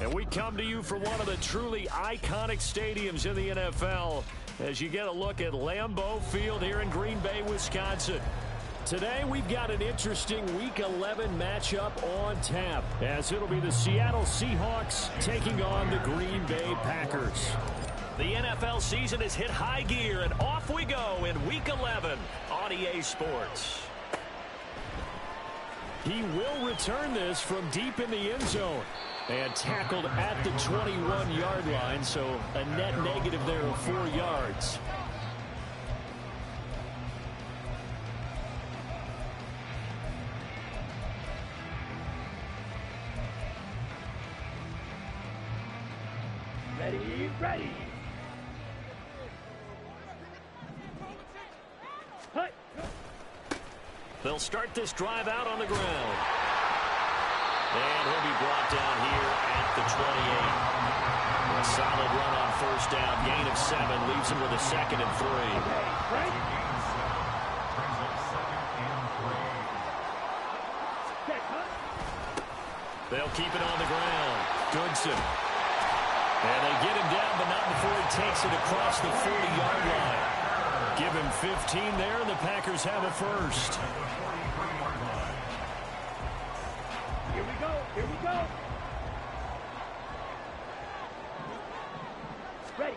And we come to you from one of the truly iconic stadiums in the NFL as you get a look at Lambeau Field here in Green Bay, Wisconsin. Today we've got an interesting Week 11 matchup on tap as it'll be the Seattle Seahawks taking on the Green Bay Packers. The NFL season has hit high gear, and off we go in Week 11 on EA Sports. He will return this from deep in the end zone. And tackled at the 21-yard line, so a net negative there of 4 yards. Ready. They'll start this drive out on the ground. And he'll be brought down here at the 28. A solid run on first down. Gain of 7 leaves him with a 2nd and 3. They'll keep it on the ground. Goodson. And they get him down, but not before he takes it across the 40-yard line. Give him 15 there, and the Packers have a first. Here we go. Ready.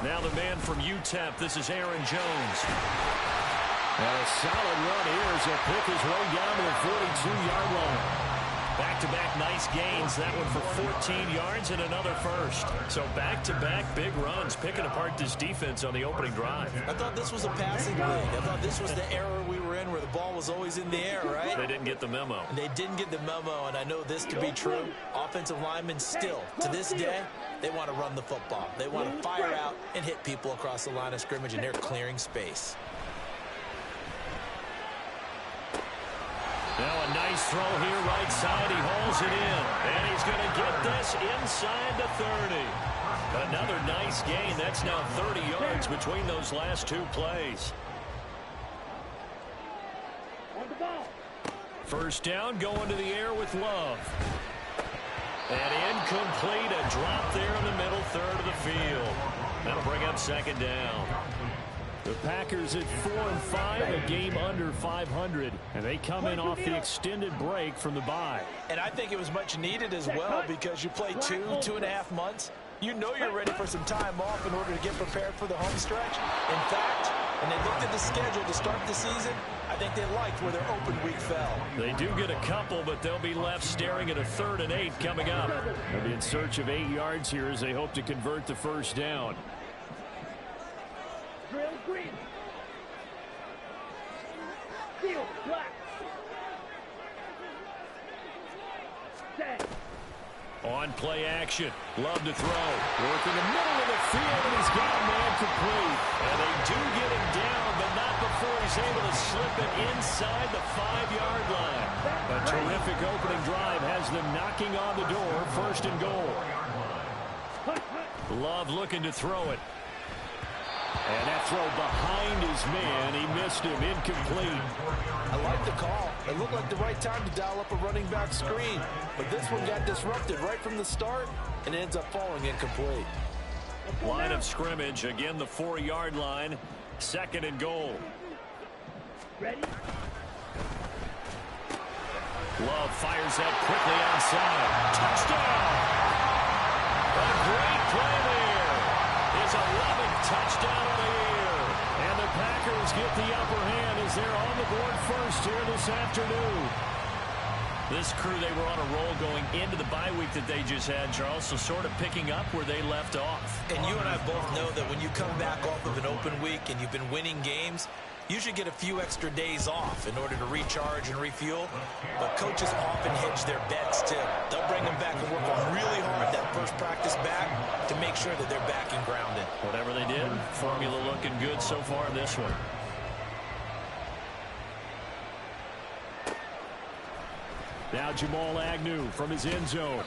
Now the man from UTEP, this is Aaron Jones. And a solid run here as he'll pick his way down to the 42-yard line. Back-to-back nice gains. That one for 14 yards and another first. So back-to-back big runs, picking apart this defense on the opening drive. I thought this was a passing league. I thought this was the era we were in where the ball was always in the air, right? They didn't get the memo. And they didn't get the memo, and I know this to be true. Offensive linemen still, to this day, they want to run the football. They want to fire out and hit people across the line of scrimmage, and they're clearing space. Now a nice throw here, right side. He hauls it in. And he's going to get this inside the 30. Another nice gain. That's now 30 yards between those last 2 plays. First down, going to the air with Love. And incomplete. A drop there in the middle third of the field. That'll bring up 2nd down. The Packers at 4-5, a game under 500, and they come in off the extended break from the bye. And I think it was much needed as well because you play 2.5 months. You know you're ready for some time off in order to get prepared for the home stretch. In fact, when they looked at the schedule to start the season, I think they liked where their open week fell. They do get a couple, but they'll be left staring at a 3rd and 8 coming up. They'll be in search of 8 yards here as they hope to convert the first down. Drill green. Field black. Set. On play action. Love to throw. Working the middle of the field, and he's got a man complete. And they do get him down, but not before he's able to slip it inside the 5-yard line. A terrific opening drive has them knocking on the door. 1st and goal. Love looking to throw it. And that throw behind his man. He missed him. Incomplete. I like the call. It looked like the right time to dial up a running back screen. But this one got disrupted right from the start and ends up falling incomplete. Line of scrimmage. Again, the 4-yard line. 2nd and goal. Ready? Love fires that quickly outside. Touchdown! A great play there. His 11th touchdown of the year. And the Packers get the upper hand as they're on the board first here this afternoon. This crew, they were on a roll going into the bye week that they just had, Charles, so sort of picking up where they left off. And you and I both know that when you come back off of an open week and you've been winning games, you should get a few extra days off in order to recharge and refuel. But coaches often hedge their bets, too. They'll bring them back and work on really hard that first practice back to make sure that they're back and grounded. Whatever they did, formula looking good so far in this one. Now Jamal Agnew from his end zone.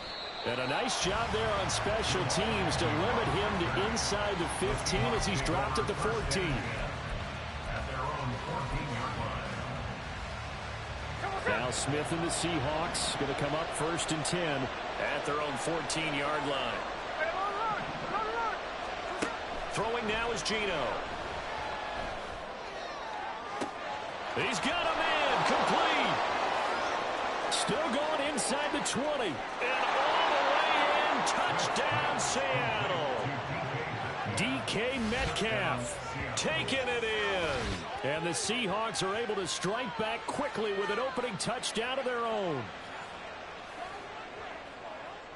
And a nice job there on special teams to limit him to inside the 15 as he's dropped at the 14. Now Smith and the Seahawks going to come up 1st and 10 at their own 14-yard line. Throwing now is Geno. He's got him in. Complete. Still going inside the 20. And all the way in. Touchdown, Seattle. DK Metcalf taking it in. And the Seahawks are able to strike back quickly with an opening touchdown of their own.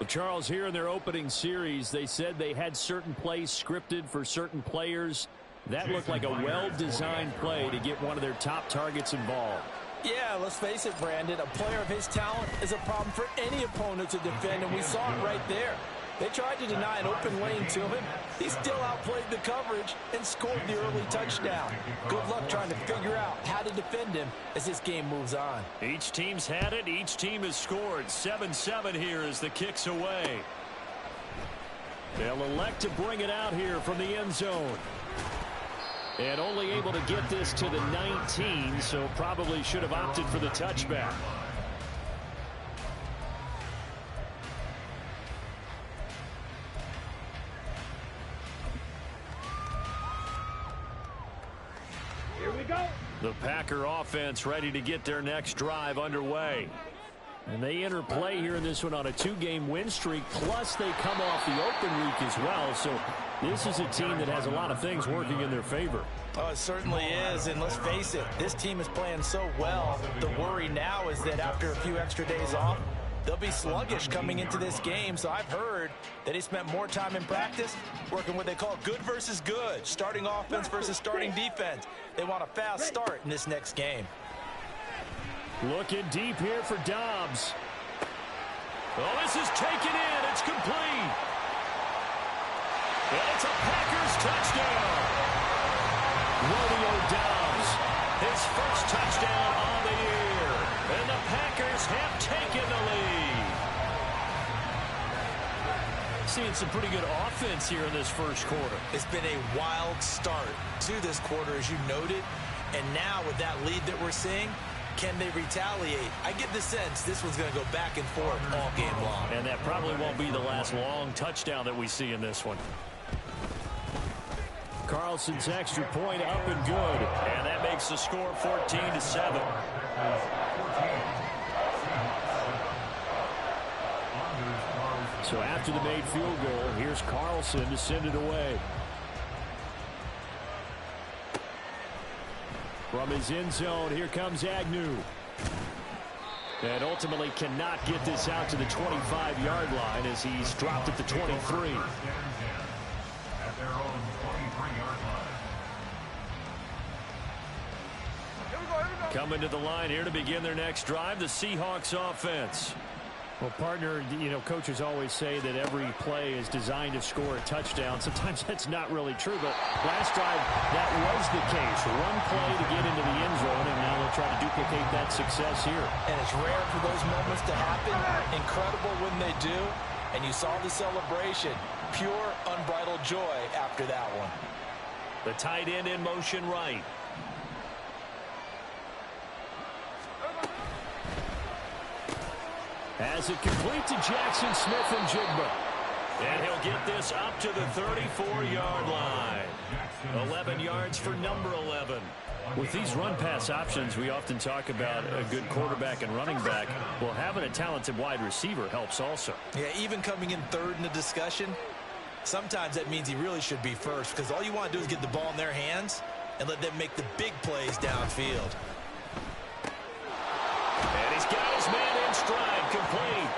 Well, Charles, here in their opening series, they said they had certain plays scripted for certain players. That looked like a well-designed play to get one of their top targets involved. Yeah, let's face it, Brandon. A player of his talent is a problem for any opponent to defend, and we saw it right there. They tried to deny an open lane to him. He still outplayed the coverage and scored the early touchdown. Good luck trying to figure out how to defend him as this game moves on. Each team's had it. Each team has scored. 7-7 here as the kick's away. They'll elect to bring it out here from the end zone. And only able to get this to the 19, so probably should have opted for the touchback. Here we go. The Packer offense ready to get their next drive underway. And they enter play here in this one on a 2-game win streak, plus they come off the open week as well. So this is a team that has a lot of things working in their favor. Oh, it certainly is, and let's face it, this team is playing so well. The worry now is that after a few extra days off, they'll be sluggish coming into this game. So I've heard that he spent more time in practice working what they call good versus good, starting offense versus starting defense. They want a fast start in this next game. Looking deep here for Dobbs. Oh, this is taken in. It's complete. And it's a Packers touchdown. Romeo Dobbs, his first touchdown on the year. And the Packers have taken the lead. Seeing some pretty good offense here in this first quarter. It's been a wild start to this quarter, as you noted. And now with that lead that we're seeing, can they retaliate? I get the sense this one's going to go back and forth all game long. And that probably won't be the last long touchdown that we see in this one. Carlson's extra point up and good. And that makes the score 14-7. So after the made field goal, here's Carlson to send it away. From his end zone, here comes Agnew. And ultimately cannot get this out to the 25-yard line as he's dropped at the 23. Coming to the line here to begin their next drive, the Seahawks offense. Well, partner, you know, coaches always say that every play is designed to score a touchdown. Sometimes that's not really true, but last drive, that was the case. One play to get into the end zone, and now they'll try to duplicate that success here. And it's rare for those moments to happen. Incredible when they do. And you saw the celebration. Pure, unbridled joy after that one. The tight end in motion right. As it complete to Jackson Smith and Jigba. And he'll get this up to the 34-yard line. 11 yards for number 11. With these run-pass options, we often talk about a good quarterback and running back. Well, having a talented wide receiver helps also. Yeah, even coming in third in the discussion, sometimes that means he really should be first, because all you want to do is get the ball in their hands and let them make the big plays downfield. And he's got his man in stride, complete.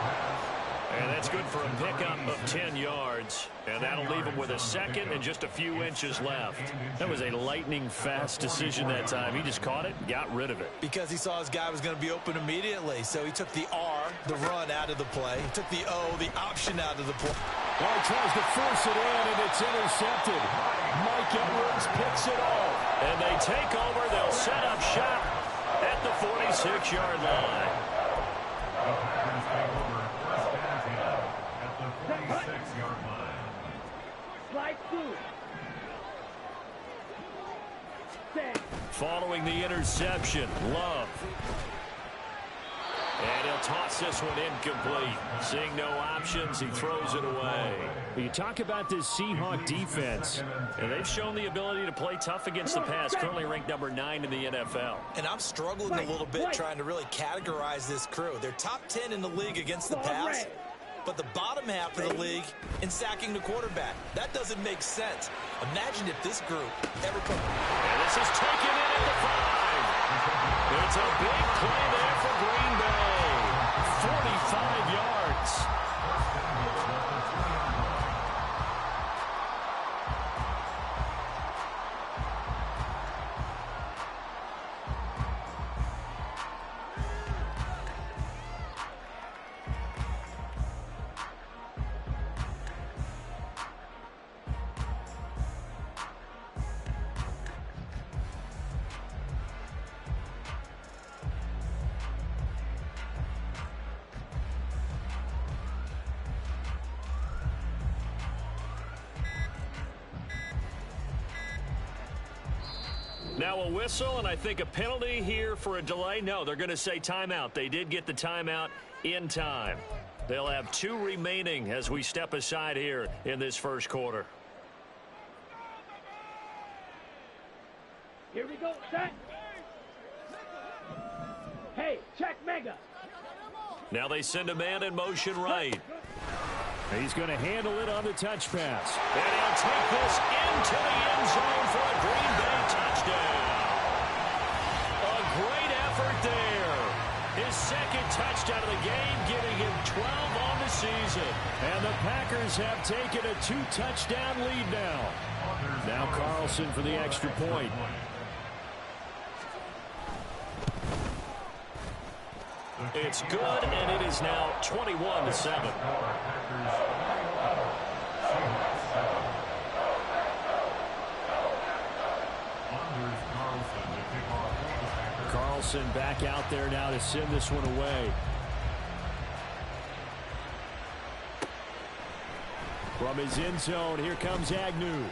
And that's good for a pickup of 10 yards. And that'll leave him with a second and just a few inches left. That was a lightning-fast decision that time. He just caught it, got rid of it. Because he saw his guy was going to be open immediately. So he took the R, the run, out of the play. He took the O, the option, out of the play. Well, he tries to force it in, and it's intercepted. Mike Edwards picks it off. And they take over. They'll set up shop at the 46-yard line. Slide through. Following the interception, Love. And he'll toss this one incomplete. Seeing no options, he throws it away. You talk about this Seahawk defense, and they've shown the ability to play tough against the pass, currently ranked number 9 in the NFL. And I'm struggling a little bit trying to really categorize this crew. They're top 10 in the league against the pass, but the bottom half of the league in sacking the quarterback. That doesn't make sense. Imagine if this group ever put... And this is taken in at the 5. It's a big play there for Green Bay. 45 yards. Now a whistle, and I think a penalty here for a delay. No, they're going to say timeout. They did get the timeout in time. They'll have 2 remaining as we step aside here in this first quarter. Here we go, set. Hey, check mega. Now they send a man in motion right. He's going to handle it on the touch pass. And he'll take this into the end zone for a Green Bay touchdown. A great effort there. His second touchdown of the game, giving him 12 on the season. And the Packers have taken a 2-touchdown lead now. Now Carlson for the extra point. It's good, and it is now 21-7. Carlson back out there now to send this one away. From his end zone, here comes Agnew.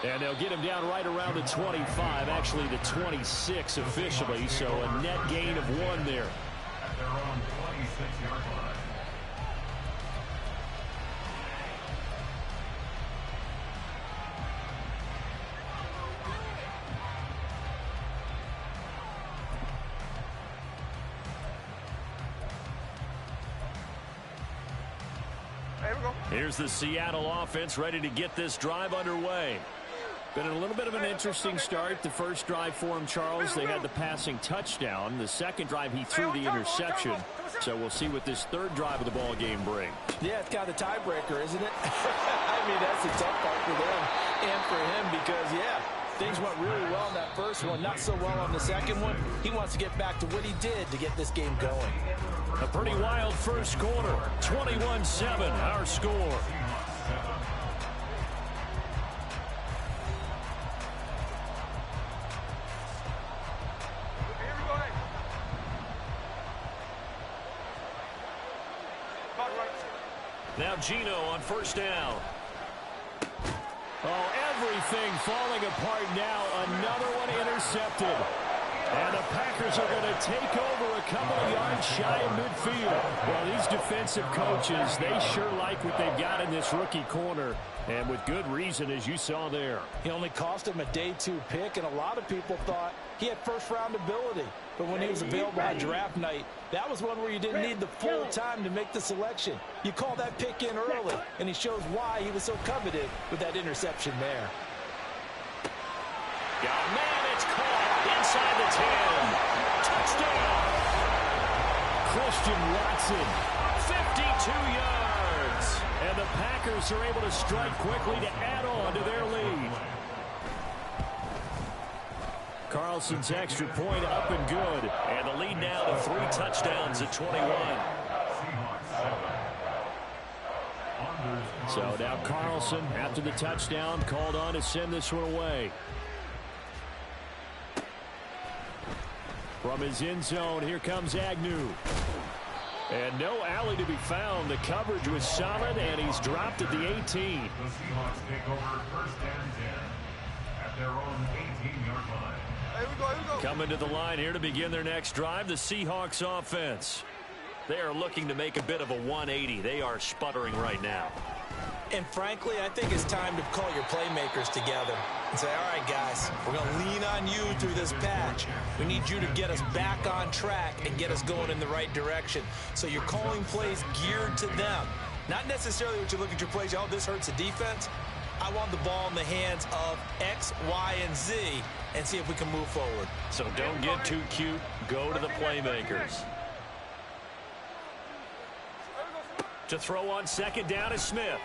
And they'll get him down right around the 25, actually the 26 officially, so a net gain of 1 there. At their own 26-yard line. Here's the Seattle offense ready to get this drive underway. Been a little bit of an interesting start. The first drive for him, Charles, they had the passing touchdown. The second drive, he threw the interception. So we'll see what this third drive of the ball game brings. Yeah, it's kind of a tiebreaker, isn't it? I mean, that's the tough part for them and for him because, yeah, things went really well in that first one, not so well on the second one. He wants to get back to what he did to get this game going. A pretty wild first quarter. 21-7, our score. Now Geno on first down. Oh, everything falling apart now. Another one intercepted. And the Packers are going to take over a couple of yards shy of midfield. Well, these defensive coaches, they sure like what they've got in this rookie corner. And with good reason, as you saw there. He only cost him a day 2 pick, and a lot of people thought he had first-round ability. But when he was available on draft night, that was one where you didn't need the full time to make the selection. You call that pick in early, and he shows why he was so coveted with that interception there. Yeah, man, it's caught inside the 10. Touchdown. Christian Watson, 52 yards. And the Packers are able to strike quickly to add on to their lead. Carlson's extra point up and good. And the lead now to 3 touchdowns at 21. So now Carlson, after the touchdown, called on to send this one away. From his end zone, here comes Agnew. And no alley to be found. The coverage was solid, and he's dropped at the 18. The Seahawks take over first and 10 at their own 18-yard line. Coming to the line here to begin their next drive, the Seahawks offense. They are looking to make a bit of a 180. They are sputtering right now. And frankly, I think it's time to call your playmakers together and say, all right, guys, we're going to lean on you through this patch. We need you to get us back on track and get us going in the right direction. So you're calling plays geared to them. Not necessarily what you look at your plays, oh, this hurts the defense. I want the ball in the hands of X, Y, and Z and see if we can move forward. So don't get too cute. Go to the playmakers. To throw on second down is Smith.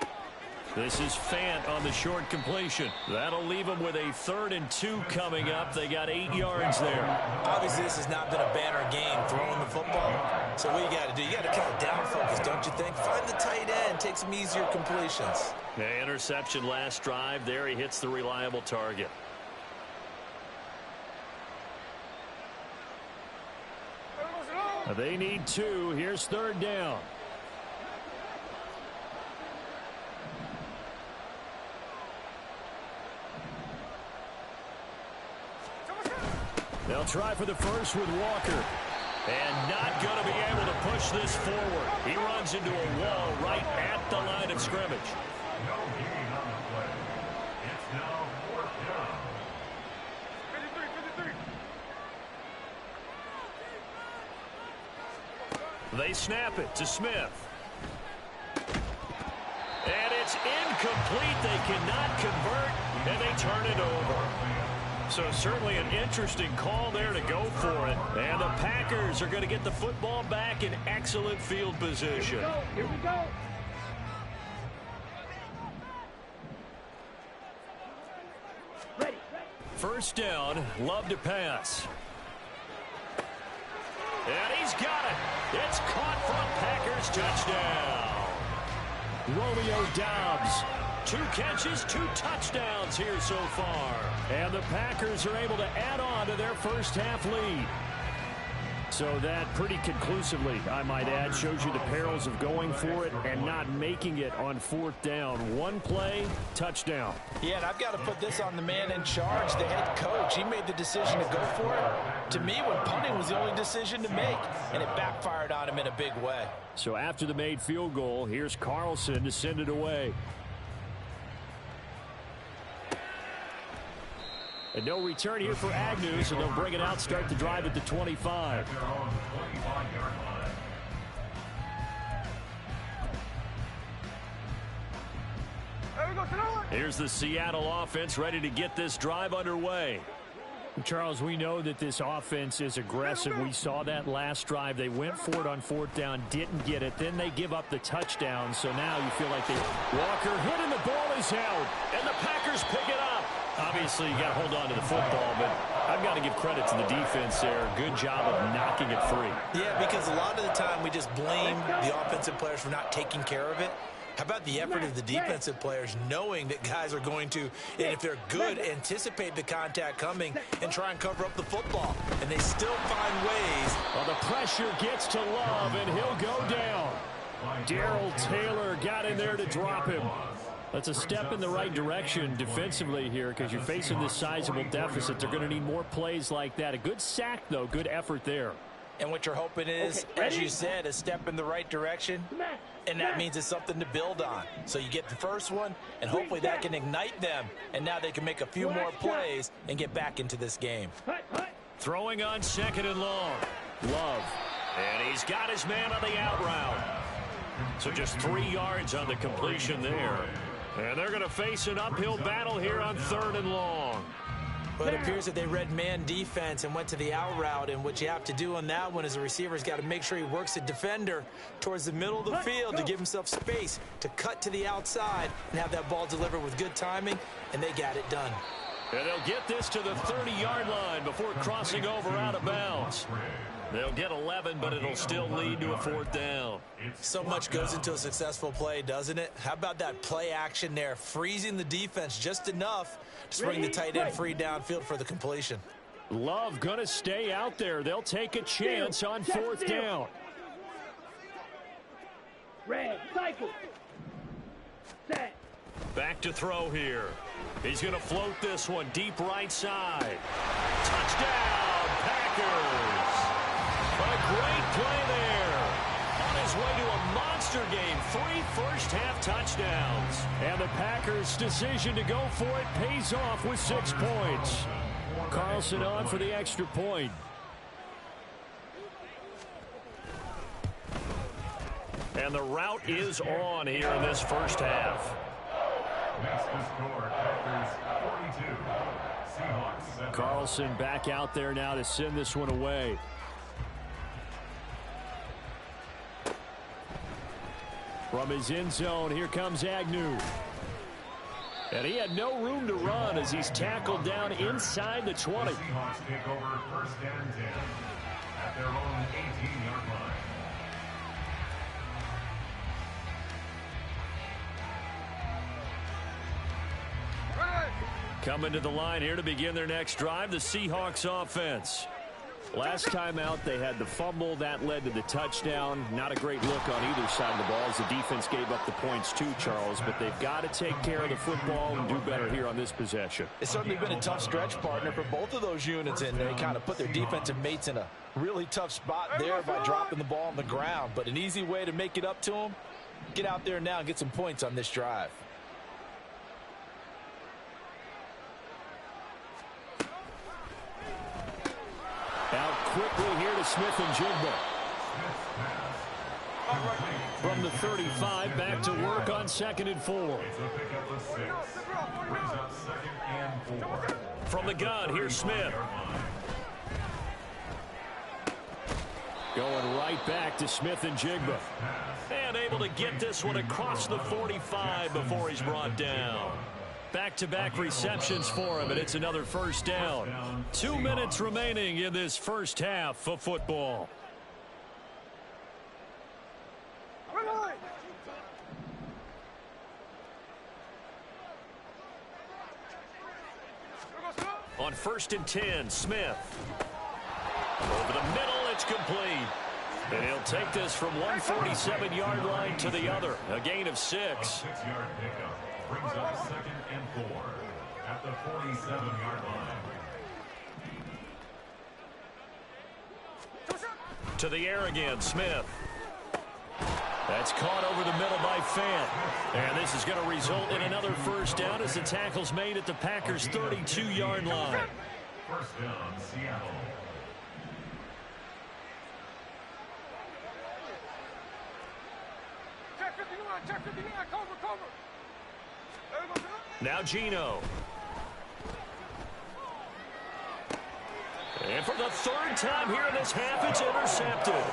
This is Fant on the short completion. That'll leave them with a 3rd and 2 coming up. They got 8 yards there. Obviously, this has not been a banner game throwing the football. So what you got to do, you got to kind of down focus, don't you think? Find the tight end, take some easier completions. The interception last drive. There he hits the reliable target. They need 2. Here's 3rd down. They'll try for the first with Walker. And not going to be able to push this forward. He runs into a wall right at the line of scrimmage. No gain on the play. It's now 4th down. 53. They snap it to Smith. And it's incomplete. They cannot convert, and they turn it over. So certainly an interesting call there to go for it. And the Packers are going to get the football back in excellent field position. Here we go. Ready. First down, Love to pass. And he's got it. It's caught from Packers touchdown. Romeo Doubs. 2 catches, 2 touchdowns here so far. And the Packers are able to add on to their first half lead. So that pretty conclusively, I might add, shows you the perils of going for it and not making it on 4th down. 1 play, touchdown. Yeah, and I've got to put this on the man in charge, the head coach. He made the decision to go for it. To me, when punting was the only decision to make, and it backfired on him in a big way. So after the made field goal, here's Carlson to send it away. And no return here for Agnew, so they'll bring it out, start the drive at the 25. They're on the 25-yard line. Here's the Seattle offense ready to get this drive underway. Charles, we know that this offense is aggressive. We saw that last drive. They went for it on 4th down, didn't get it. Then they give up the touchdown. So now you feel like they... Walker hit and the ball is held. And the Packers pick it up. Obviously, you got to hold on to the football, but I've got to give credit to the defense there. Good job of knocking it free. Yeah, because a lot of the time we just blame the offensive players for not taking care of it. How about the effort of the defensive players knowing that guys are going to, and if they're good, anticipate the contact coming and try and cover up the football. And they still find ways. Well, the pressure gets to Love, and he'll go down. Darrell Taylor got in there to drop him. That's a step in the right direction defensively here because you're facing this sizable deficit. They're going to need more plays like that. A good sack, though. Good effort there. And what you're hoping is, as you said, a step in the right direction. And that means it's something to build on. So you get the first one, and hopefully that can ignite them. And now they can make a few more plays and get back into this game. Throwing on 2nd and long. Love. And he's got his man on the out route. So just 3 yards on the completion there. And they're going to face an uphill battle here on 3rd and long. Well, it appears that they read man defense and went to the out route. And what you have to do on that one is the receiver's got to make sure he works the defender towards the middle of the field to give himself space to cut to the outside and have that ball delivered with good timing. And they got it done. And they'll get this to the 30-yard line before crossing over out of bounds. They'll get 11, but it'll still lead to a 4th down. So much goes into a successful play, doesn't it? How about that play action there, freezing the defense just enough to bring the tight end free downfield for the completion. Love going to stay out there. They'll take a chance on 4th down. Red, cycle. Set. Back to throw here. He's going to float this one deep right side. Touchdown, Packers. A great play there. On his way to a monster game. 3 first-half touchdowns. And the Packers' decision to go for it pays off with 6 points. Carlson on for the extra point. And the route is on here in this first half. Makes the score Packers 42. Seahawks 7. Carlson back out there now to send this one away. From his end zone, here comes Agnew. And he had no room to run as he's tackled down inside the 20. The Seahawks take over first and 10 at their own 18-yard line. Coming to the line here to begin their next drive, the Seahawks offense. Last time out, they had the fumble. That led to the touchdown. Not a great look on either side of the ball as the defense gave up the points too, Charles. But they've got to take care of the football and do better here on this possession. It's certainly been a tough stretch, partner, for both of those units, and they kind of put their defensive mates in a really tough spot there by dropping the ball on the ground. But an easy way to make it up to them, get out there now and get some points on this drive. Out quickly here to Smith-Njigba. From the 35, back to work on 2nd and 4. It's a pickup of 6. Brings up 2nd and 4. From the gun, here's Smith. Going right back to Smith-Njigba. And able to get this one across the 45 before he's brought down. Back-to-back receptions for him, and it's another first down. 2 minutes remaining in this first half of football. On 1st and 10, Smith. Over the middle, it's complete. And he'll take this from 147-yard line to the other. A gain of 6. 6-yard pickup. Brings up 2nd and 4 at the 47-yard line. To the air again, Smith. That's caught over the middle by Fant. And this is going to result in another first down as the tackle's made at the Packers' 32-yard line. First down, Seattle. Check 59, cover. Now Geno. And for the 3rd time here in this half, it's intercepted.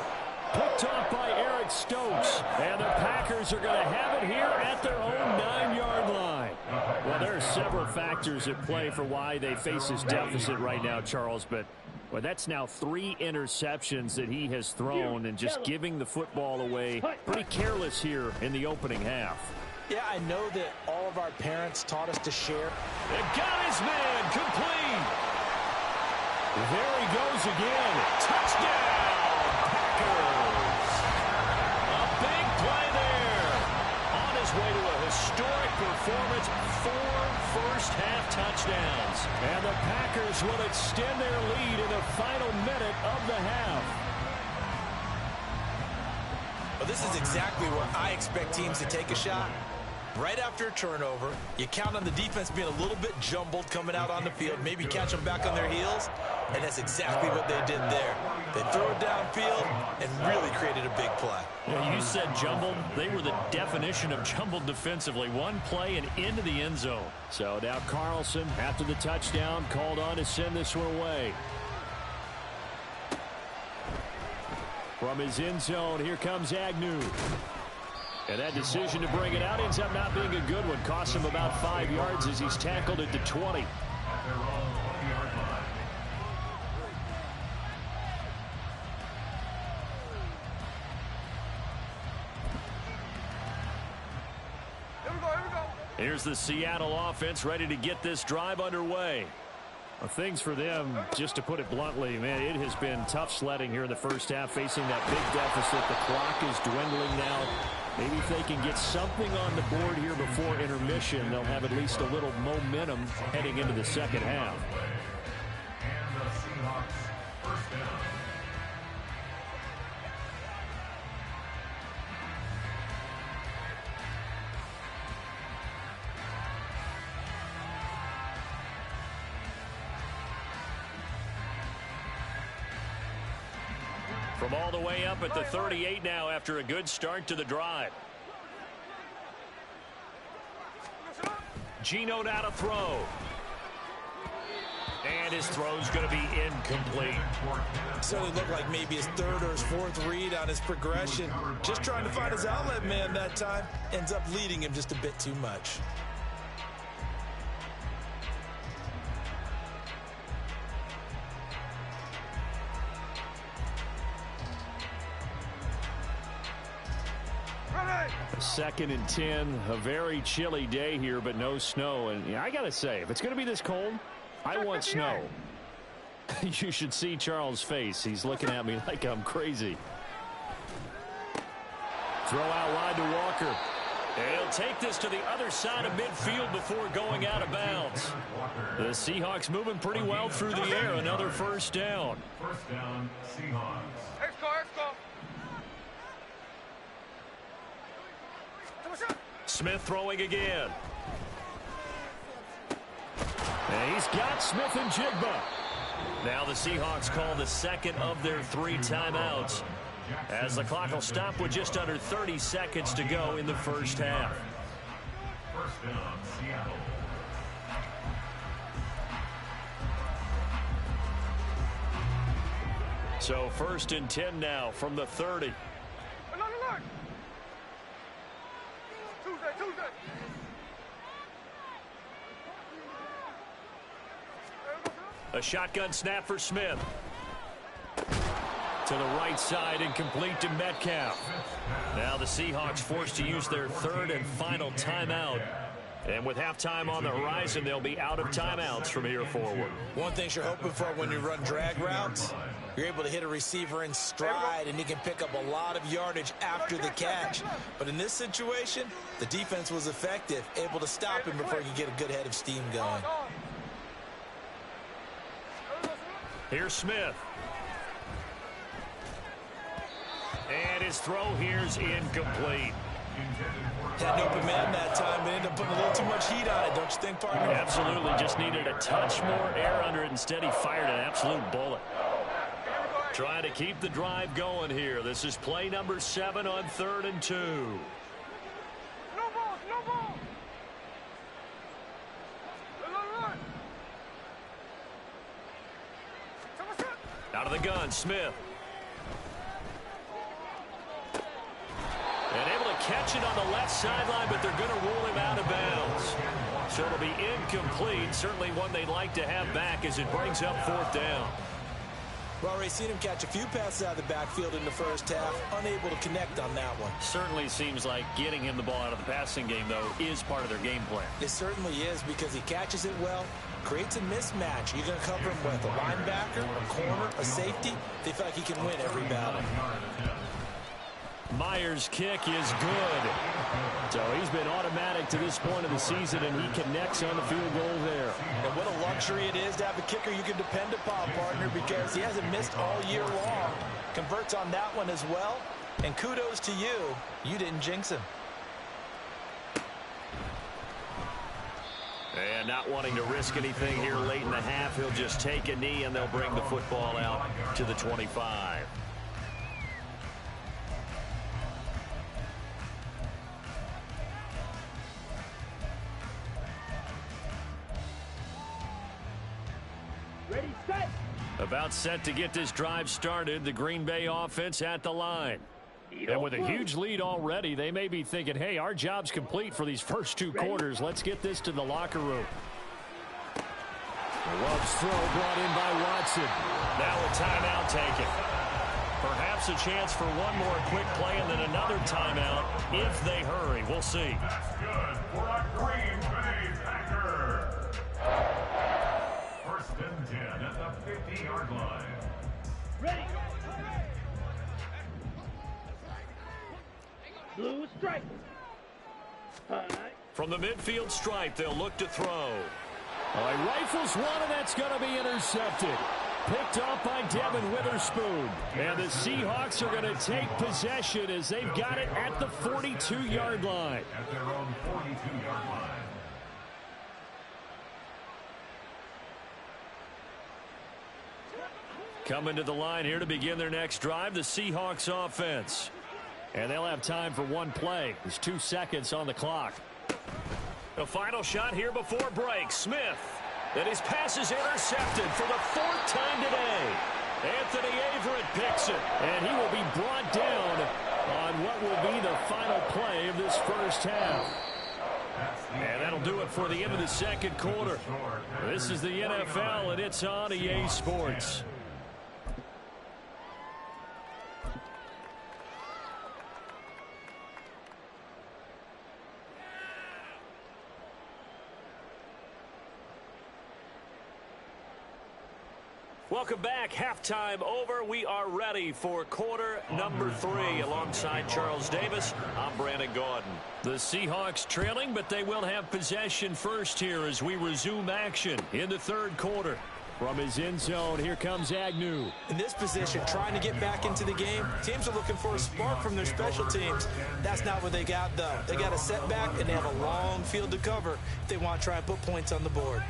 Picked off by Eric Stokes. And the Packers are going to have it here at their own 9-yard line. Well, there are several factors at play for why they face this deficit right now, Charles. But well, that's now 3 interceptions that he has thrown and just giving the football away pretty careless here in the opening half. Yeah, I know that all of our parents taught us to share. And got his man complete. There he goes again. Touchdown, Packers. A big play there. On his way to a historic performance, 4 first-half touchdowns. And the Packers will extend their lead in the final minute of the half. Well, this is exactly where I expect teams to take a shot. Right after a turnover, you count on the defense being a little bit jumbled coming out on the field, maybe catch them back on their heels, and that's exactly what they did there. They threw it downfield and really created a big play. Yeah, you said jumbled. They were the definition of jumbled defensively. One play and into the end zone. So now Carlson, after the touchdown, called on to send this one away. From his end zone, here comes Agnew. And that decision to bring it out ends up not being a good one. Costs him about 5 yards as he's tackled at the 20. At their own 20-yard line. Here's the Seattle offense ready to get this drive underway. Well, things for them, just to put it bluntly, man, it has been tough sledding here in the first half, facing that big deficit. The clock is dwindling now. Maybe if they can get something on the board here before intermission, they'll have at least a little momentum heading into the second half. And the Seahawks first down. From all the way up at the 38 now after a good start to the drive. Geno now to throw. And his throw's going to be incomplete. Certainly looked like maybe his third or his fourth read on his progression. Just trying to find his outlet man that time. Ends up leading him just a bit too much. Second and 10, a very chilly day here, but no snow. And I got to say, if it's going to be this cold, I want snow. You should see Charles' face. He's looking at me like I'm crazy. Throw out wide to Walker. And he'll take this to the other side of midfield before going out of bounds. The Seahawks moving pretty well through the air. Another first down. First down, Seahawks. Let's go, let's go. Smith throwing again. And he's got Smith and Jigba. Now the Seahawks call the second of their 3 timeouts, as the clock will stop with just under 30 seconds to go in the first half. First down, Seattle. So first and 10 now from the 30. Look. Tuesday. A shotgun snap for Smith. To the right side and complete to Metcalf. Now the Seahawks forced to use their third and final timeout. And with halftime on the horizon, they'll be out of timeouts from here forward. One thing you're hoping for when you run drag routes, you're able to hit a receiver in stride and he can pick up a lot of yardage after the catch. But in this situation, the defense was effective, able to stop him before he could get a good head of steam going. Here's Smith. And his throw here's incomplete. Had an open man that time, but ended up putting a little too much heat on it, don't you think, partner? Absolutely, just needed a touch more air under it. Instead, he fired an absolute bullet. Trying to keep the drive going here. This is play number 7 on 3rd and 2. No ball. Out of the gun, Smith. And able to catch it on the left sideline, but they're going to rule him out of bounds. So it'll be incomplete. Certainly one they'd like to have back as it brings up 4th down. Well, already seen him catch a few passes out of the backfield in the first half, unable to connect on that one. Certainly seems like getting him the ball out of the passing game, though, is part of their game plan. It certainly is, because he catches it well, creates a mismatch. You're going to cover him with a linebacker, a corner, a safety. They feel like he can win every battle. Myers' kick is good. So he's been automatic to this point of the season, and he connects on the field goal there. And what a luxury it is to have a kicker you can depend upon, partner, because he hasn't missed all year long. Converts on that one as well. And kudos to you. You didn't jinx him. And not wanting to risk anything here late in the half, he'll just take a knee, and they'll bring the football out to the 25. About set to get this drive started. The Green Bay offense at the line. And with a huge lead already, they may be thinking, hey, our job's complete for these first 2 quarters. Let's get this to the locker room. Love's throw brought in by Watson. Now a timeout taken. Perhaps a chance for one more quick play and then another timeout if they hurry. We'll see. That's good for a Green Bay Packer. First and 10 at the 50-yard line. Blue strike. From the midfield stripe, they'll look to throw. All right, rifles one, and that's going to be intercepted. Picked off by Devin Witherspoon. And the Seahawks are going to take possession as they've got it at the 42-yard line. At their own 42-yard line. Coming to the line here to begin their next drive, the Seahawks offense. And they'll have time for one play. There's 2 seconds on the clock. The final shot here before break. Smith. And his pass is intercepted for the 4th time today. Anthony Averett picks it. And he will be brought down on what will be the final play of this first half. And that'll do it for the end of the second quarter. This is the NFL, and it's on EA Sports. Welcome back. Halftime over. We are ready for quarter number 3. Alongside Charles Davis, I'm Brandon Gaudin. The Seahawks trailing, but they will have possession first here as we resume action in the third quarter. From his end zone, here comes Agnew. In this position, trying to get back into the game, teams are looking for a spark from their special teams. That's not what they got, though. They got a setback, and they have a long field to cover if they want to try and put points on the board.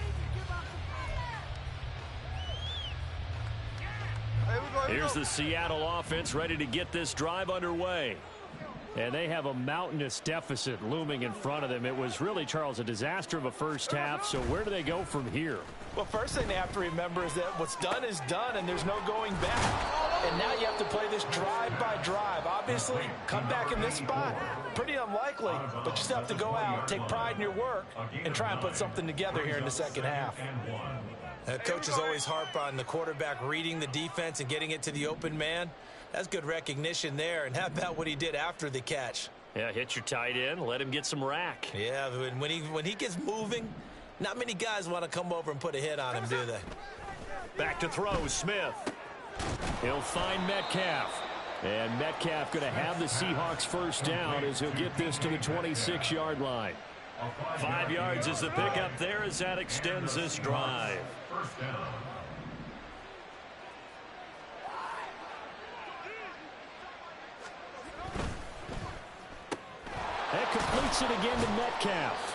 Here's the Seattle offense ready to get this drive underway. And they have a mountainous deficit looming in front of them. It was really, Charles, a disaster of a first half. So where do they go from here? Well, first thing they have to remember is that what's done is done, and there's no going back. And now you have to play this drive by drive. Obviously, come back in this spot, pretty unlikely, but you still have to go out, take pride in your work, and try and put something together here in the second half. Coaches always harp on the quarterback reading the defense and getting it to the open man. That's good recognition there. And how about what he did after the catch? Yeah, hit your tight end, let him get some rack. Yeah, when he gets moving, not many guys want to come over and put a hit on him, do they? Back to throw, Smith. He'll find Metcalf. And Metcalf going to have the Seahawks first down as he'll get this to the 26-yard line. 5 yards is the pickup there as that extends this drive. First down. That completes it again to Metcalf.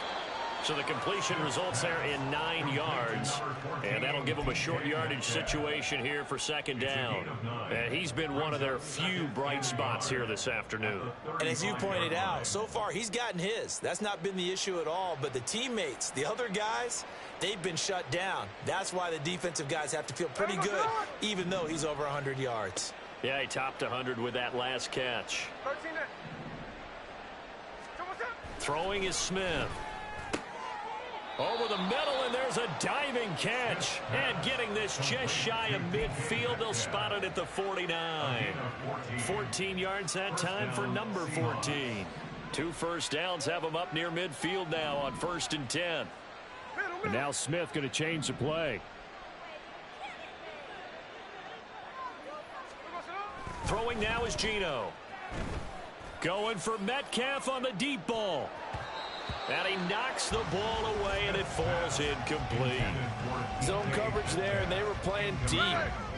So the completion results there in 9 yards. And that'll give them a short yardage situation here for second down. And he's been one of their few bright spots here this afternoon. And as you pointed out, so far he's gotten his. That's not been the issue at all. But the teammates, the other guys, they've been shut down. That's why the defensive guys have to feel pretty good, even though he's over 100 yards. Yeah, he topped 100 with that last catch. Throwing is Smith. Over the middle, and there's a diving catch. And getting this just shy of midfield, they'll spot it at the 49. 14 yards that time for number 14. 2 first downs have them up near midfield now on 1st and 10. And now Smith going to change the play. Throwing now is Geno. Going for Metcalf on the deep ball. And he knocks the ball away, and it falls incomplete. Zone coverage there, and they were playing deep.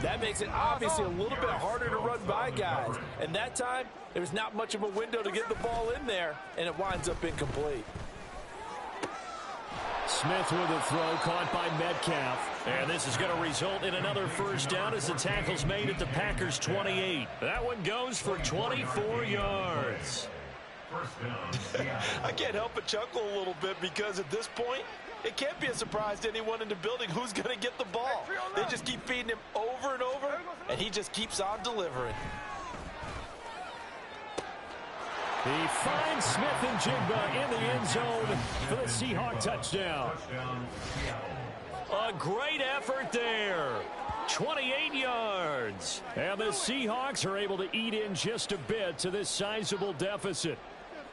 That makes it obviously a little bit harder to run by guys. And that time, there's not much of a window to get the ball in there, and it winds up incomplete. Smith with a throw caught by Metcalf. And this is going to result in another first down as the tackle's made at the Packers' 28. That one goes for 24 yards. I can't help but chuckle a little bit because at this point, it can't be a surprise to anyone in the building who's going to get the ball. They just keep feeding him over and over, and he just keeps on delivering. He finds Smith and Jigba in the end zone for the Seahawk touchdown. A great effort there. 28 yards. And the Seahawks are able to eat in just a bit to this sizable deficit.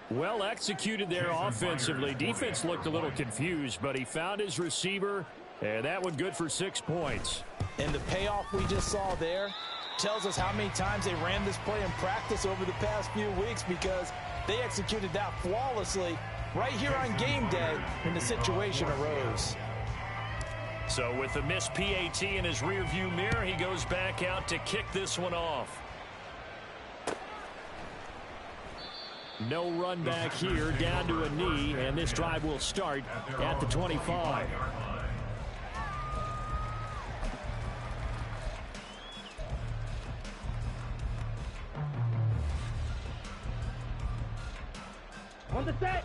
Well executed there offensively. Defense looked a little confused, but he found his receiver, and that one good for 6 points. And the payoff we just saw there tells us how many times they ran this play in practice over the past few weeks because They executed that flawlessly right here on game day when the situation arose. So with the missed PAT in his rearview mirror, he goes back out to kick this one off. No run back here, down to a knee, and this drive will start at the 25.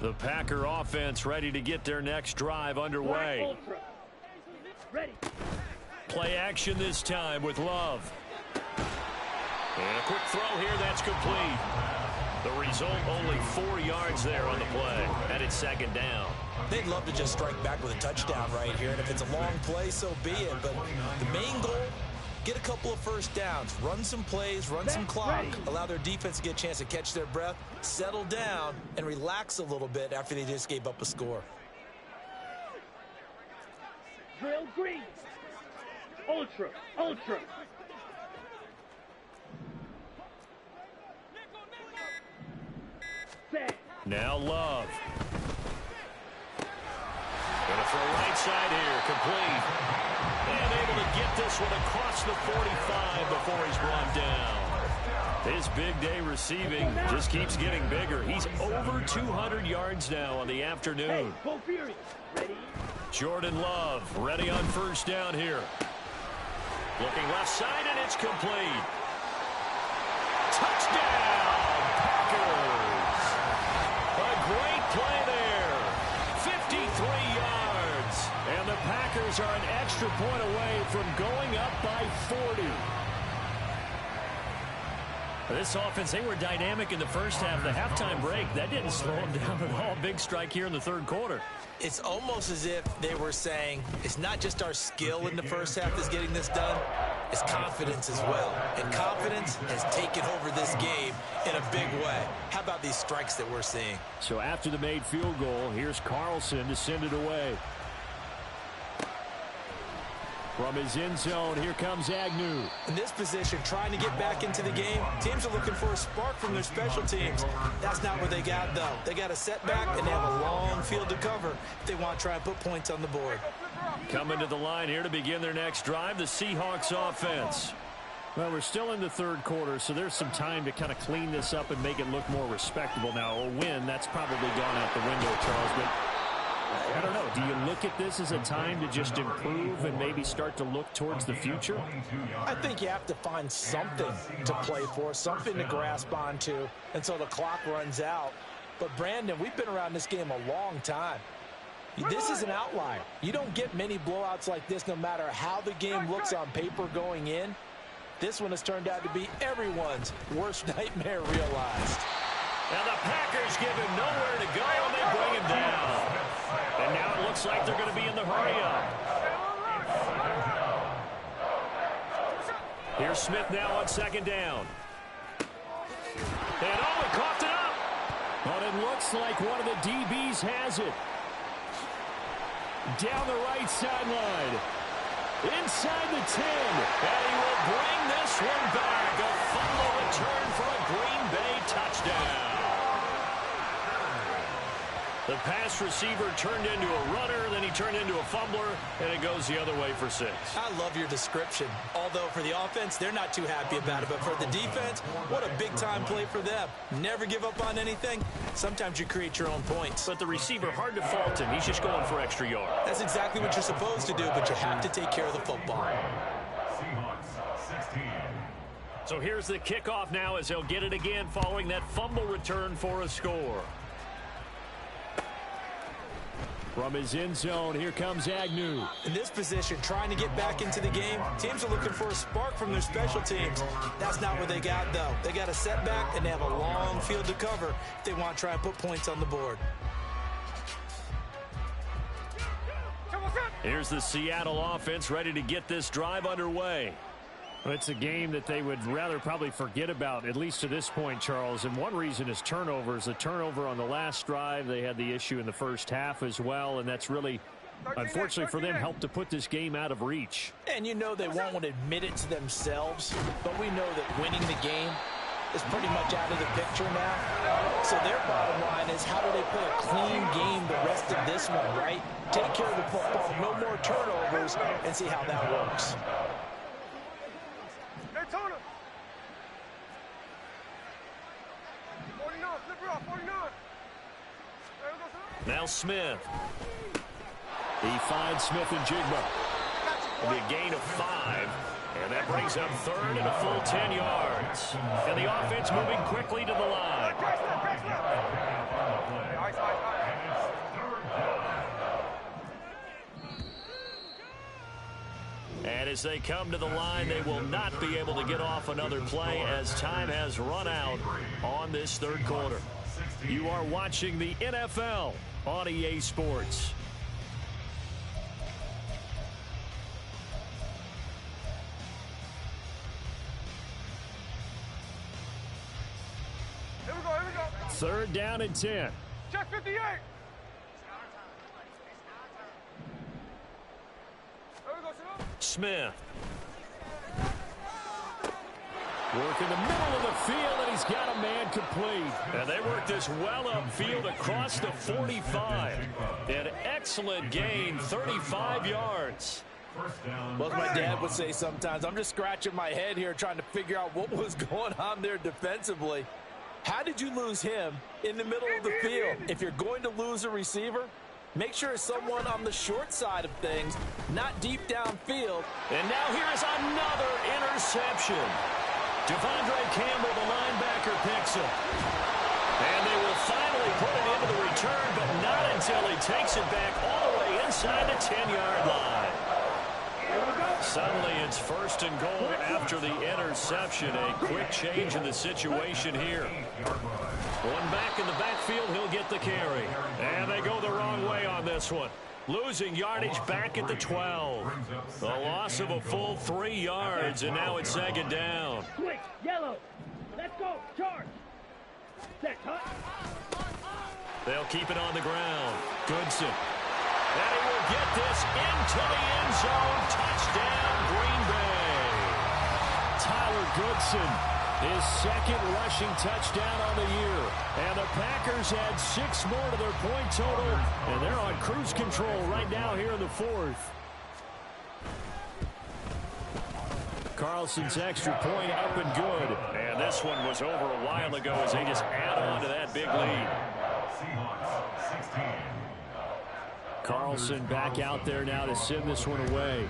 The Packer offense ready to get their next drive underway. Ready. Play action this time with Love. And a quick throw here, that's complete. The result, only 4 yards there on the play, and it's second down. They'd love to just strike back with a touchdown right here, and if it's a long play, so be it. But the main goal, get a couple of first downs, run some plays, run some clock, allow their defense to get a chance to catch their breath, settle down, and relax a little bit after they just gave up a score. Drill green. Ultra. Ultra. Now Love. Gonna throw right side here, complete. And able to get this one across the 45 before he's brought down. His big day receiving just keeps getting bigger. He's over 200 yards now on the afternoon. Jordan Love ready on first down here. Looking left side, and it's complete. Touchdown, Packers. A great play there. 53 yards. And the Packers are an extra point away from going up by 40. This offense, they were dynamic in the first half. The halftime break, that didn't slow them down at all. Big strike here in the third quarter. It's almost as if they were saying, it's not just our skill in the first half that's getting this done, it's confidence as well. And confidence has taken over this game in a big way. How about these strikes that we're seeing? So after the made field goal, here's Carlson to send it away. From his end zone, here comes Agnew. In this position, trying to get back into the game, teams are looking for a spark from their special teams. That's not what they got, though. They got a setback, and they have a long field to cover if they want to try and put points on the board. Coming to the line here to begin their next drive, the Seahawks offense. Well, we're still in the third quarter, so there's some time to kind of clean this up and make it look more respectable. Now, a win, that's probably gone out the window, Charles, but I don't know. Do you look at this as a time to just improve and maybe start to look towards the future? I think you have to find something to play for, something to grasp onto until the clock runs out. But, Brandon, we've been around this game a long time. This is an outlier. You don't get many blowouts like this no matter how the game looks on paper going in. This one has turned out to be everyone's worst nightmare realized. And the Packers give him nowhere to go, and they bring him down. And now it looks like they're going to be in the hurry-up. Here's Smith now on second down. And oh, it coughed it up. But it looks like one of the DBs has it. Down the right sideline. Inside the 10. And he will bring this one back. A fumble return for a Green Bay touchdown. The pass receiver turned into a runner, then he turned into a fumbler, and it goes the other way for 6. I love your description. Although for the offense, they're not too happy about it. But for the defense, what a big-time play for them. Never give up on anything. Sometimes you create your own points. But the receiver, hard to fault him. He's just going for extra yard. That's exactly what you're supposed to do, but you have to take care of the football. Seahawks 16. So here's the kickoff now as they'll get it again following that fumble return for a score. From his end zone, here comes Agnew. In this position, trying to get back into the game, teams are looking for a spark from their special teams. That's not what they got, though. They got a setback, and they have a long field to cover if they want to try and put points on the board. Here's the Seattle offense ready to get this drive underway. It's a game that they would rather probably forget about, at least to this point, Charles. And one reason is turnovers. The turnover on the last drive, they had the issue in the first half as well, and that's really, unfortunately for them, helped to put this game out of reach. And you know they won't admit it to themselves, but we know that winning the game is pretty much out of the picture now. So their bottom line is, how do they play a clean game the rest of this one, right? Take care of the football, no more turnovers, and see how that works. Hey, Tona. 49, flip her off, 49. There we go, sir. Now Smith. He finds Smith and Jigba. It'll be a gain of 5. And that brings up third and a full 10 yards. And the offense moving quickly to the line. And as they come to the line, they will not be able to get off another play as time has run out on this third quarter. You are watching the NFL on EA Sports. Here we go. Third down and 10. Check 58. There we go, sir. Smith. Work in the middle of the field, and he's got a man complete. And they work this well upfield across the 45. An excellent gain, 35 yards. Well, as my dad would say sometimes, I'm just scratching my head here trying to figure out what was going on there defensively. How did you lose him in the middle of the field? If you're going to lose a receiver, make sure it's someone on the short side of things, not deep downfield. And now here is another interception. Devondre Campbell, the linebacker, picks him. And they will finally put it into the return, but not until he takes it back all the way inside the 10-yard line. Suddenly it's first and goal after the interception. A quick change in the situation here. One back in the backfield, he'll get the carry. And they go the wrong way on this one. Losing yardage back at the 12. A loss of a full 3 yards, and now it's second down. Switch, yellow. Let's go, charge. Set, cut. They'll keep it on the ground. Goodson. And he will get this into the end zone. Touchdown, Green Bay. Tyler Goodson, his second rushing touchdown on the year. And the Packers add 6 more to their point total. And they're on cruise control right now here in the fourth. Carlson's extra point up and good. And this one was over a while ago as they just add on to that big lead. Carlson back out there now to send this one away.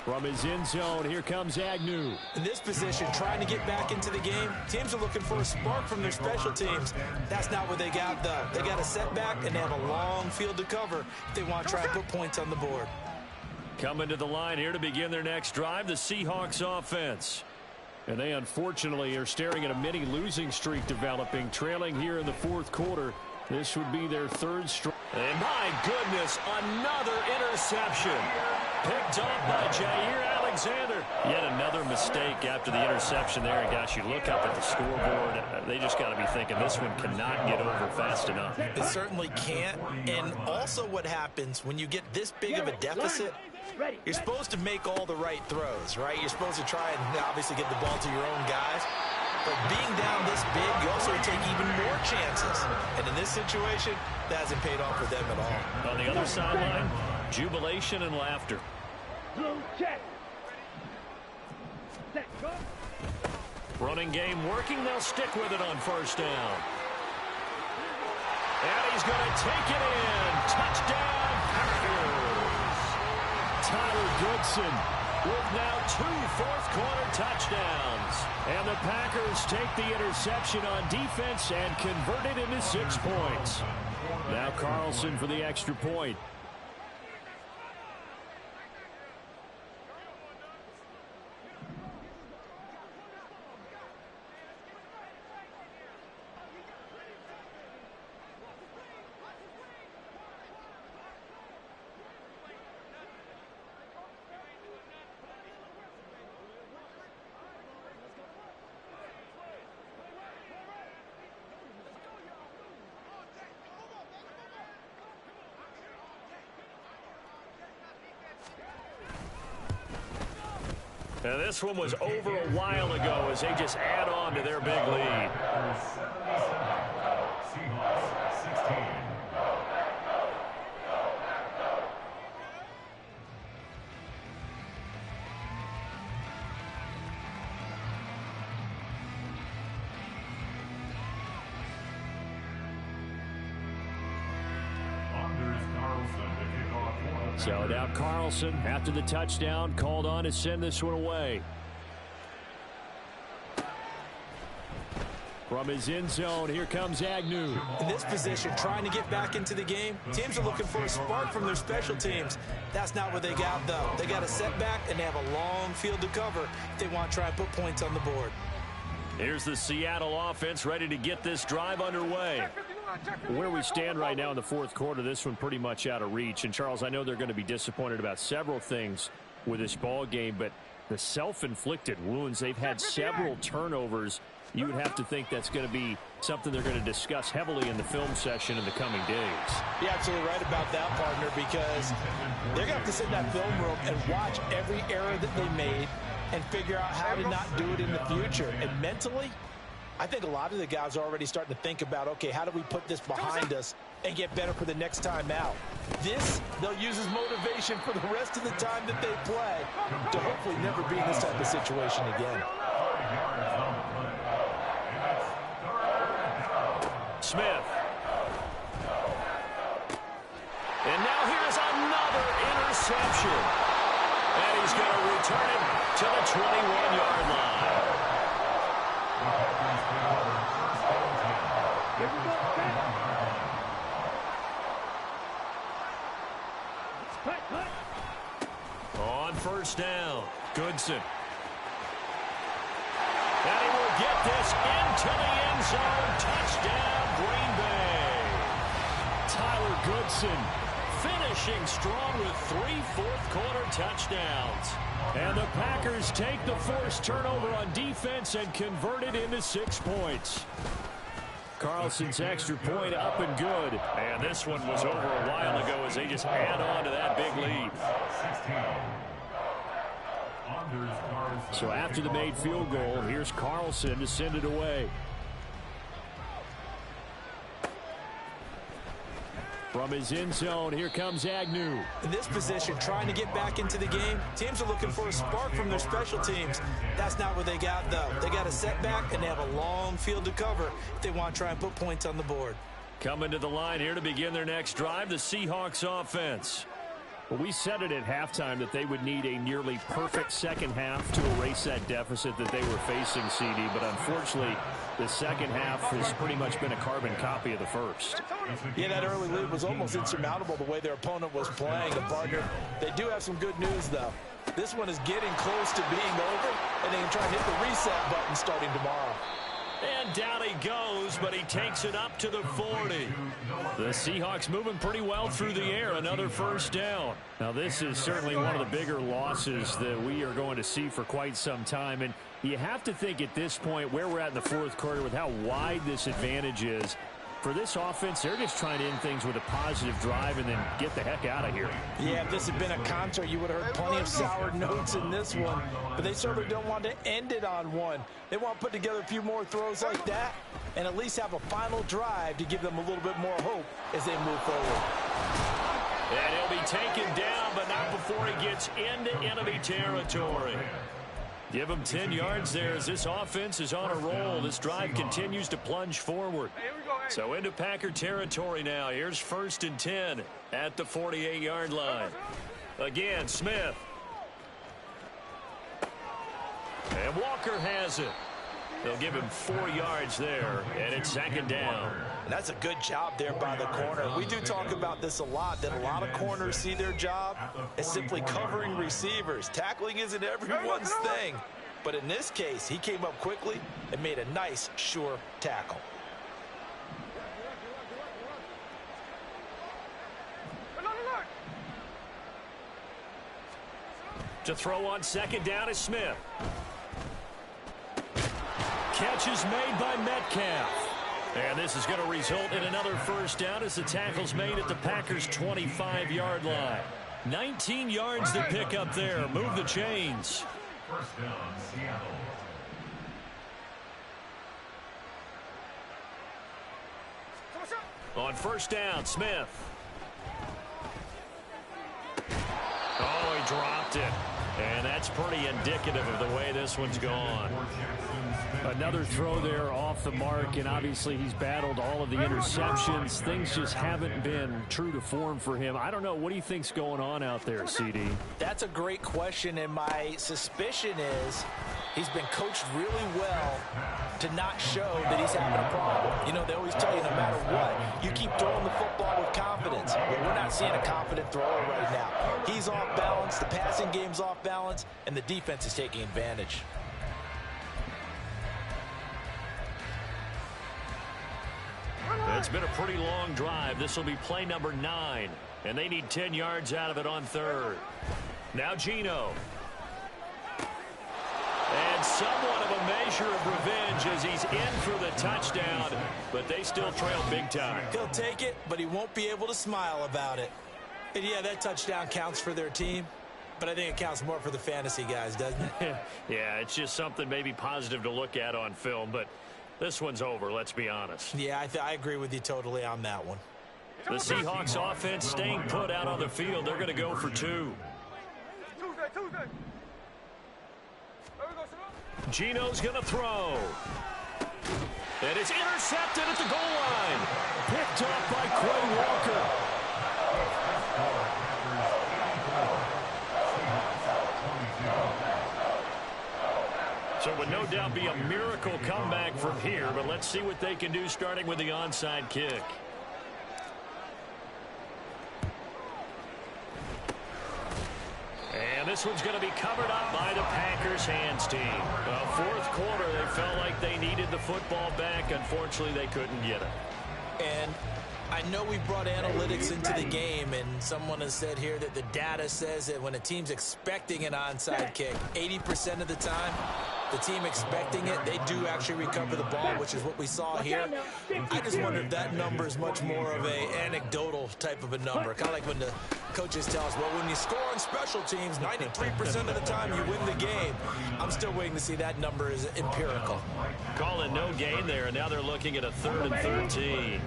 From his end zone, here comes Agnew. In this position, trying to get back into the game, teams are looking for a spark from their special teams. That's not what they got, though. They got a setback, and they have a long field to cover if they want to try and put points on the board. Coming to the line here to begin their next drive, the Seahawks offense. And they unfortunately are staring at a mini losing streak developing, trailing here in the fourth quarter. This would be their third straight. And my goodness, another interception. Picked up by Jair Alexander. Yet another mistake after the interception there. And gosh, you look up at the scoreboard, they just got to be thinking this one cannot get over fast enough. It certainly can't. And also what happens when you get this big of a deficit, you're supposed to make all the right throws, right? You're supposed to try and obviously get the ball to your own guys. But being down this big, you also take even more chances. And in this situation, that hasn't paid off for them at all. On the other sideline, jubilation and laughter. Blue check. Set, go. Running game working. They'll stick with it on first down. And he's going to take it in. Touchdown, Packers. Tyler Goodson with now 2 fourth-quarter touchdowns. And the Packers take the interception on defense and convert it into 6 points. Now Carlson for the extra point. And this one was over a while ago as they just add on to their big lead. Seahawks 16. So now Carlson, after the touchdown, called on to send this one away. From his end zone, here comes Agnew. In this position, trying to get back into the game, teams are looking for a spark from their special teams. That's not what they got, though. They got a setback, and they have a long field to cover if they want to try and put points on the board. Here's the Seattle offense ready to get this drive underway. Where we stand right now in the fourth quarter, this one pretty much out of reach. And, Charles, I know they're going to be disappointed about several things with this ball game, but the self-inflicted wounds, they've had several turnovers. You would have to think that's going to be something they're going to discuss heavily in the film session in the coming days. You're absolutely right about that, partner, because they're going to have to sit in that film room and watch every error that they made and figure out how to not do it in the future. And mentally, I think a lot of the guys are already starting to think about, okay, how do we put this behind us and get better for the next time out? This, they'll use as motivation for the rest of the time that they play to hopefully never be in this type of situation again. Smith. And now here's another interception. And he's going to return it to the 21-yard line. On first down, Goodson. And he will get this into the end zone. Touchdown, Green Bay. Tyler Goodson finishing strong with 3 fourth-quarter touchdowns. And the Packers take the forced turnover on defense and convert it into 6 points. Carlson's extra point up and good. And this one was over a while ago as they just add on to that big lead. So after the made field goal, here's Carlson to send it away. From his end zone, here comes Agnew. In this position, trying to get back into the game, teams are looking for a spark from their special teams. That's not what they got, though. They got a setback, and they have a long field to cover if they want to try and put points on the board. Coming to the line here to begin their next drive, the Seahawks offense. Well, we said it at halftime that they would need a nearly perfect second half to erase that deficit that they were facing, CD. But unfortunately, the second half has pretty much been a carbon copy of the first. Yeah, that early lead was almost insurmountable the way their opponent was playing. And, partner, they do have some good news, though. This one is getting close to being over, and they can try and hit the reset button starting tomorrow. And down he goes, but he takes it up to the 40. The Seahawks moving pretty well through the air. Another first down. Now, this is certainly one of the bigger losses that we are going to see for quite some time. And you have to think at this point where we're at in the fourth quarter with how wide this advantage is. For this offense, they're just trying to end things with a positive drive and then get the heck out of here. Yeah, if this had been a concert, you would have heard plenty of sour notes in this one. But they certainly don't want to end it on one. They want to put together a few more throws like that and at least have a final drive to give them a little bit more hope as they move forward. And he'll be taken down, but not before he gets into enemy territory. Give him 10 yards there as this offense is on a roll. This drive continues to plunge forward. So into Packer territory now. Here's 1st and 10 at the 48-yard line. Again, Smith. And Walker has it. They'll give him 4 yards there, and it's 2nd down. And that's a good job there by the corner. We do talk about this a lot, that a lot of corners see their job as simply covering receivers. Tackling isn't everyone's thing. But in this case, he came up quickly and made a nice, sure tackle. To throw on 2nd down is Smith. Catch is made by Metcalf. And this is going to result in another first down as the tackle's made at the Packers' 25-yard line. 19 yards to pick up there. Move the chains. First down, Seattle. On first down, Smith. Oh, he dropped it. And that's pretty indicative of the way this one's gone. Another throw there off the mark, and obviously he's battled all of the interceptions. Things just haven't been true to form for him. I don't know. What do you think's going on out there, CD? That's a great question, and my suspicion is he's been coached really well to not show that he's having a problem. You know, they always tell you no matter what, you keep throwing the football with confidence. But we're not seeing a confident thrower right now. He's off balance, the passing game's off balance, and the defense is taking advantage. It's been a pretty long drive. This will be play number 9, and they need 10 yards out of it on third. Now Geno. And somewhat of a measure of revenge as he's in for the touchdown, but they still trail big time. He'll take it, but he won't be able to smile about it. And yeah, that touchdown counts for their team, but I think it counts more for the fantasy guys, doesn't it? Yeah, it's just something maybe positive to look at on film, but this one's over, let's be honest. Yeah, I agree with you totally on that one. The Seahawks offense staying put out on the field. They're going to go for 2. Tuesday. Geno's going to throw. And it's intercepted at the goal line. Picked up by Quay Walker. So it would no doubt be a miracle comeback from here, but let's see what they can do starting with the onside kick. And this one's going to be covered up by the Packers hands team. Fourth quarter, they felt like they needed the football back. Unfortunately, they couldn't get it. And I know we brought analytics into the game, and someone has said here that the data says that when a team's expecting an onside kick, 80% of the time, the team expecting it, they do actually recover the ball, which is what we saw here. I just wonder if that number is much more of a anecdotal type of a number. Kind of like when the coaches tell us, well, when you score on special teams, 93% of the time you win the game. I'm still waiting to see that number is empirical. Calling no gain there, and now they're looking at a 3rd and 13.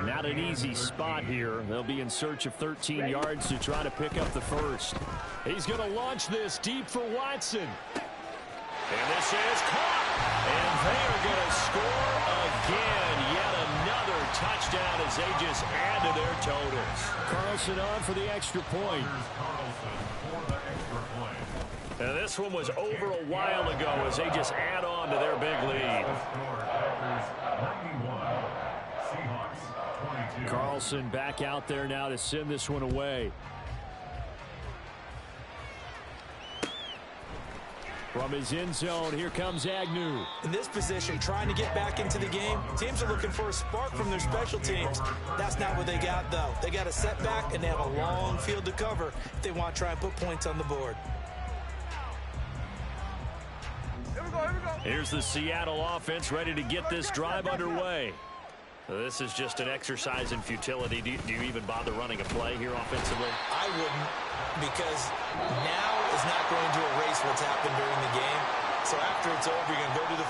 Not an easy spot here. They'll be in search of 13 yards to try to pick up the first. He's going to launch this deep for Watson. And this is caught. And they are going to score again. Yet another touchdown as they just add to their totals. Carlson on for the extra point. And this one was over a while ago as they just add on to their big lead. Carlson back out there now to send this one away. From his end zone, here comes Agnew. In this position, trying to get back into the game, teams are looking for a spark from their special teams. That's not what they got, though. They got a setback, and they have a long field to cover if they want to try and put points on the board. Here we go. Here's the Seattle offense ready to get this drive underway. This is just an exercise in futility. Do you even bother running a play here offensively? I wouldn't, because now is not going to erase what's happened during the game. So after it's over, you're going to go to the